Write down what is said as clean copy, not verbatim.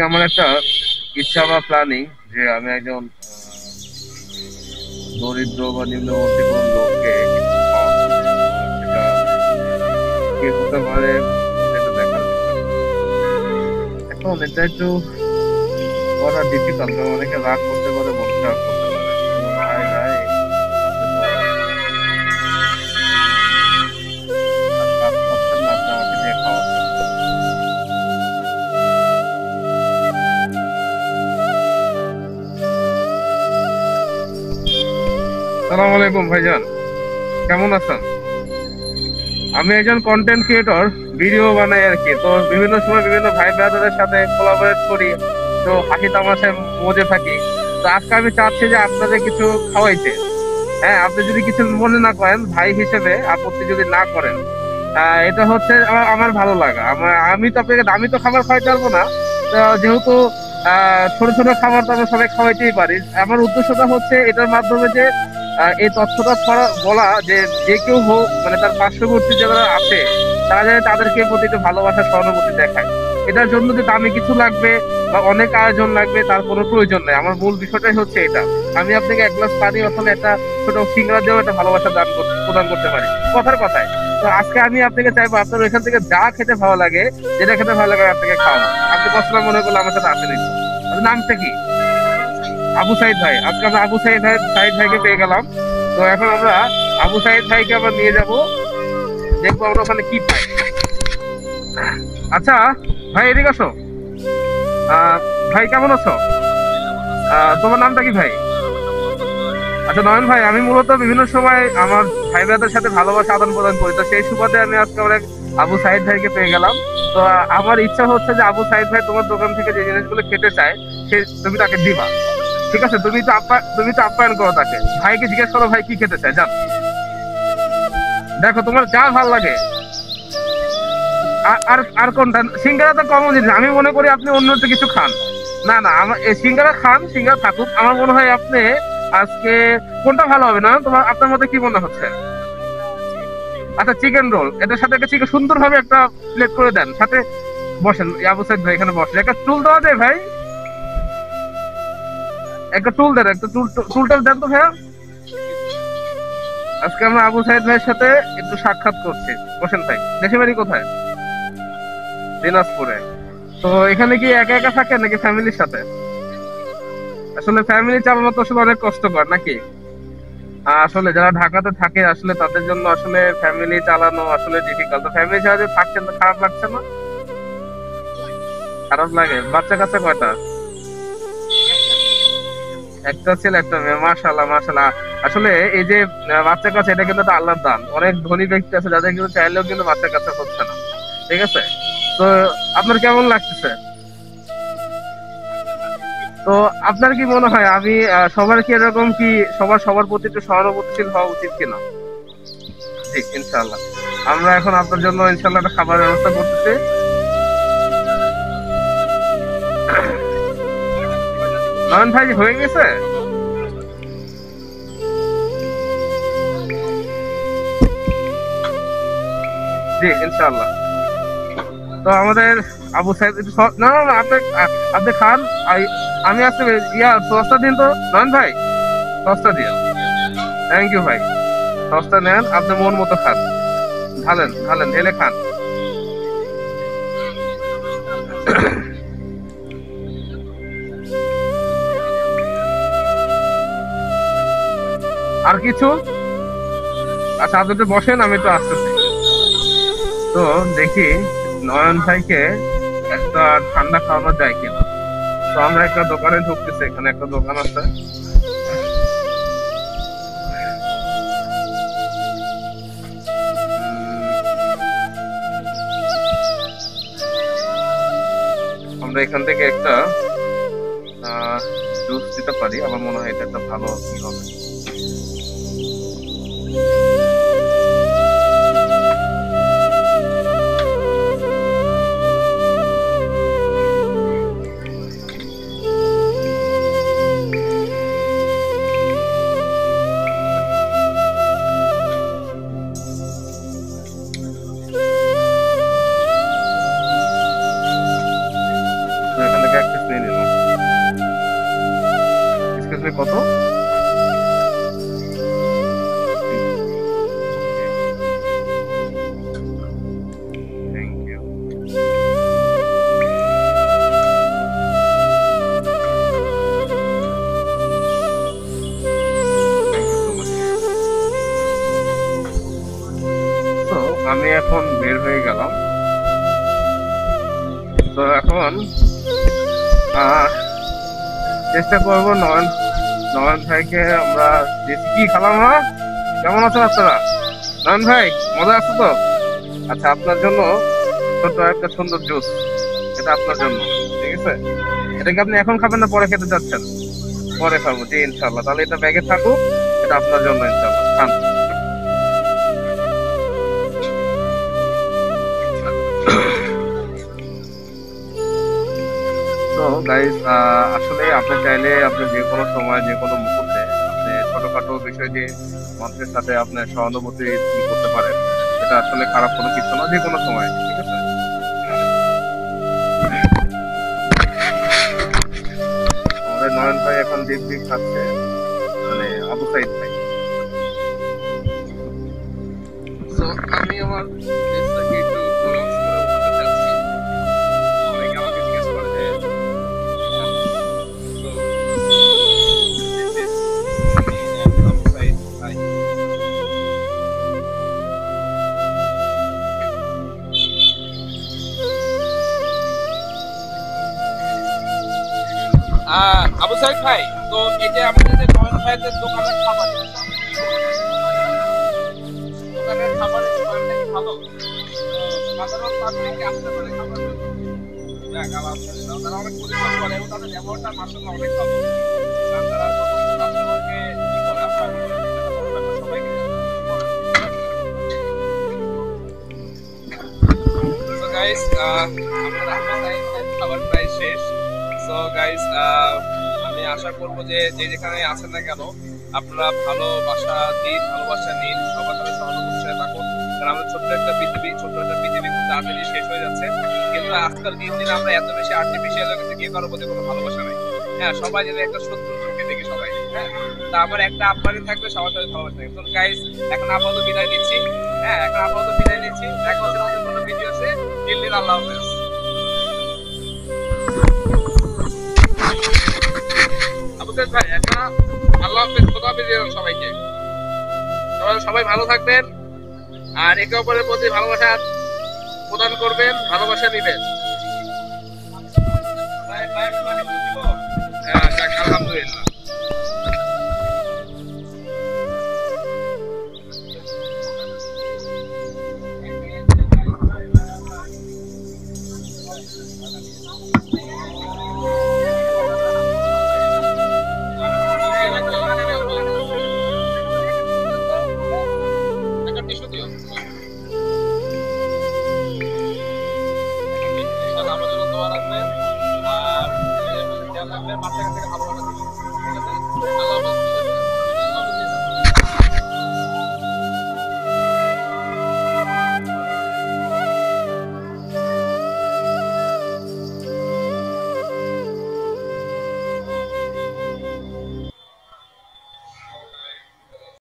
আমার একটা ইচ্ছা বা প্ল্যানিং যে আমি একজন দরিদ্র বা নিম্নবর্তী কোন লোককে কিছু খাওয়াবো। সেটা কে হতে পারে সেটা দেখার বিষয়। এখন এটা একটু করা ডিফিকাল্ট, অনেকে রাগ করতে পারে, মন খারাপ করতে পারে। ভাই ভাই, আপনি তো কাজ করছেন না, আপনি আমাকে দিয়ে খাওয়াচ্ছেন। সালাম আলাইকুম ভাইজান, কেমন আছেন? আমি একজন কন্টেন্ট ক্রিয়েটর, ভিডিও বানাই আর কি। তো বিভিন্ন সময় বিভিন্ন ভাই ব্রাদারদের সাথে কোলাবোরেট করি, তো হাসি তামাশায় মজে থাকি। তো আজকে আমি চাচ্ছি যে আপনাদের কিছু খাওয়াইতে। হ্যাঁ, আপনি যদি কিছু মনে না করেন, ভাই হিসেবে আপত্তি যদি না করেন। এটা হচ্ছে আমার আমার ভালো লাগা। আমি তো আপনাকে দামি তো খাবার খাওয়াইতে পারবো না। তো যেহেতু ছোট ছোট খাবার তো আমরা সবাই খাওয়াইতেই পারি। আমার উদ্দেশ্যটা হচ্ছে এটার মাধ্যমে যে এই তথ্যটা বলা যে যে কেউ হোক, মানে তার পার্শ্ববর্তী যারা আছে তারা যাতে তাদেরকে প্রতি একটু ভালোবাসা সহানুভূতি দেখায়। এটার জন্য যে দামি কিছু লাগবে বা অনেক আয়োজন লাগবে তার কোনো প্রয়োজন নেই। আমার মূল বিষয়টাই হচ্ছে এটা। আমি আপনাকে এক গ্লাস পানি অথবা একটা ছোট সিঙ্গারা দিয়েও একটা ভালোবাসা প্রদান করতে পারি, কথার কথায়। তো আজকে আমি আপনাকে চাইবো আপনার এখান থেকে যা খেতে ভালো লাগে, যেটা খেতে ভালো লাগে আপনাকে খাওয়াবো। আপনি কষ্ট না মনে করলে আমার সাথে আসেন। আপনার নামটা কি? আবু সাইদ ভাই। আজকে আমরা আবু সাইদ ভাইকে পেয়ে গেলাম। তো এখন আমরা আবু সাইদ ভাইকে আবার নিয়ে যাব, দেখবো আমরা ওখানে কি পাই। আচ্ছা ভাই, এদিকে আসো। আহ, ভাই কেমন আছো? তোমার নামটা কি ভাই? আচ্ছা নয়ন ভাই, আমি মূলত বিভিন্ন সময় আমার ভাই ব্রাদের সাথে ভালোবাসা আদান প্রদান করি। তো সেই সুবাদে আমি আজকে অনেক আবু সাইদ ভাইকে পেয়ে গেলাম। তো আমার ইচ্ছা হচ্ছে যে আবু সাইদ ভাই তোমার দোকান থেকে যে জিনিসগুলো খেতে চায় সে তুমি তাকে দিবা। ঠিক আছে? তুমি তো আপ্যায়ন করো তাকে। ভাইকে জিজ্ঞেস করো ভাই কি খেতে চায়, যান। দেখো তোমার যা ভাল লাগে। আর আর কোনটা? সিঙ্গারা তো কমন জিনিস, আমি মনে করি আপনি অন্য কিছু খান। না না, আমার এই সিঙ্গারা খান, সিঙ্গারা থাকুক। আমার মনে হয় আপনি আজকে কোনটা ভালো হবে না তোমার, আপনার মধ্যে কি মনে হচ্ছে? আচ্ছা চিকেন রোল, এটার সাথে একটা চিকেন সুন্দর ভাবে একটা প্লেট করে দেন। সাথে বসেন আবু সাইদ ভাই, এখানে বসেন। একটা টুল দেওয়া যায় ভাই? একটা টুল দেন, একটা টুলটা দেন তো ভাইয়া। আজকে আমরা আবু সাইদ ভাইয়ের সাথে একটু সাক্ষাৎ করছি। বসেন ভাই। দেশে বাড়ি কোথায়? দিনাজপুরে। তো এখানে কি একা একা থাকেন নাকি ফ্যামিলির সাথে? আসলে ফ্যামিলি চালানো তো আসলে অনেক কষ্টকর নাকি? আসলে যারা ঢাকাতে থাকে আসলে তাদের জন্য আসলে ফ্যামিলি চালানো আসলে ডিফিকাল্ট। তো ফ্যামিলি ছাড়া যে থাকছেন তো খারাপ লাগছে না? খারাপ লাগে। বাচ্চা কাচ্চা কয়টা? একটা ছেলে একটা মেয়ে, মাশাআল্লাহ মাশাআল্লাহ। আসলে এই যে বাচ্চা কাচ্চা, এটা কিন্তু একটা আল্লাহর দান। অনেক ধনী ব্যক্তি আছে যাদের কিন্তু চাইলেও কিন্তু বাচ্চা কাচ্চা হচ্ছে না। ঠিক আছে? তো আপনার কেমন লাগতেছে? তো আপনার কি মনে হয় আমি সবার কি এরকম কি সবার প্রতি একটু সহানুভূতিশীল হওয়া উচিত কিনা? ঠিক, ইনশাআল্লাহ। আমরা এখন আপনার জন্য ইনশাআল্লাহ একটা খাবারের ব্যবস্থা করতেছি। নয়ন ভাই হয়ে গেছে? জি ইনশাআল্লাহ। তো আমাদের আবু সাহেব একটু না না না, আপনি খান। আমি আসতে সস্তা দিন তো নয়ন ভাই, সস্তা দিন। থ্যাংক ইউ ভাই। সস্তা নেন, আপনি মন মতো খান। ঢালেন ঢালেন, ঢেলে খান। আর কিছু? আচ্ছা আপনি একটু বসেন, আমি একটু আসতেছি। তো দেখি নয়ন ভাইকে একটা ঠান্ডা খাওয়ানো যায় কিনা। তো আমরা একটা দোকানে ঢুকতেছি, এখানে একটা দোকান আছে। আমরা এখান থেকে একটা জুস দিতে পারি। আমার মনে হয় এটা একটা ভালো কি হবে। তো এখান থেকে একটা আমি এখন বের হয়ে গেলাম। তো এখন চেষ্টা করবো নয়ন নয়ন ভাইকে আমরা কি খালাম। হ্যাঁ, কেমন আছেন আপনারা? নয়ন ভাই মজা আছে তো? আচ্ছা, আপনার জন্য ছোট্ট একটা সুন্দর জুস, এটা আপনার জন্য। ঠিক আছে, এটা কি আপনি এখন খাবেন না পরে খেতে যাচ্ছেন? পরে খাবো, জি ইনশাল্লাহ। তাহলে এটা ব্যাগে থাকুক, এটা আপনার জন্য ইনশাল্লাহ, খান। তো গাইস, আসলে আপনি চাইলে আপনি যে কোনো সময় যে কোনো মুহূর্তে আপনি ছোটখাটো বিষয় দিয়ে মানুষের সাথে আপনার সহানুভূতি করতে পারেন। এটা আসলে খারাপ কোনো কিছু না, যে কোনো সময়। ঠিক আছে, আমাদের নয়ন ভাই এখন দিব্যি খাচ্ছে, মানে আবু সাইদ ভাই। তো আমি আমার দেশটাকে একটু প্রোনাউন্স করে বলতে চাচ্ছি। অনেকে আমাকে জিজ্ঞেস করে যে so this is me and Abu Said. Hi. Abu Saeed ভাই, তো এই যে আমাদের যে নয়ন ভাইদের দোকানের খাবার, দোকানের খাবারের মানটা কি ভালো? সাধারণ পাবলিক আসতে পারে খাবার জন্য? যাক, আলহামদুলিল্লাহ, তারা অনেক পরিশ্রম করে এবং তাদের ব্যবহারটা মাশাআল্লাহ অনেক ভালো। তারা সমস্ত কাস্টমারকে কি করে আপনার সবাইকে। সো গাইস, আমরা খাবার প্রায় শেষ। সো গাইস, আমি আশা করবো যে যে যেখানে আছেন না কেন আপনারা ভালোবাসা দিন, ভালোবাসা নিন, সবার সাথে সহানুভূতির সাথে থাকুন। কারণ আমাদের ছোট্ট একটা পৃথিবী খুব তাড়াতাড়ি শেষ হয়ে যাচ্ছে। কিন্তু আজকাল দিন দিন আমরা এত বেশি আর্টিফিশিয়াল হয়ে গেছি, কেউ কারোর প্রতি কোনো ভালোবাসা নাই। হ্যাঁ, সবাই যদি একটা শত্রু চোখে দেখি সবাই। হ্যাঁ, তা আমার একটা আহ্বানই থাকবে, সবার সাথে ভালোবাসা থাকবে। তো গাইস, এখন আপাতত বিদায় নিচ্ছি। দেখা হচ্ছে নতুন কোনো ভিডিওতে। দিল্লির আল্লাহ হাফেজ। আবু সাইদ ভাই, একটা আল্লাহ হাফেজ, খোদা হাফেজ সবাইকে। সবাই ভালো থাকবেন আর একে অপরের প্রতি ভালোবাসা প্রদান করবেন, ভালোবাসা নিবেন। আলহামদুলিল্লাহ। আমাদের দোয়া রাখবেন আর মাথায় থেকে ভালো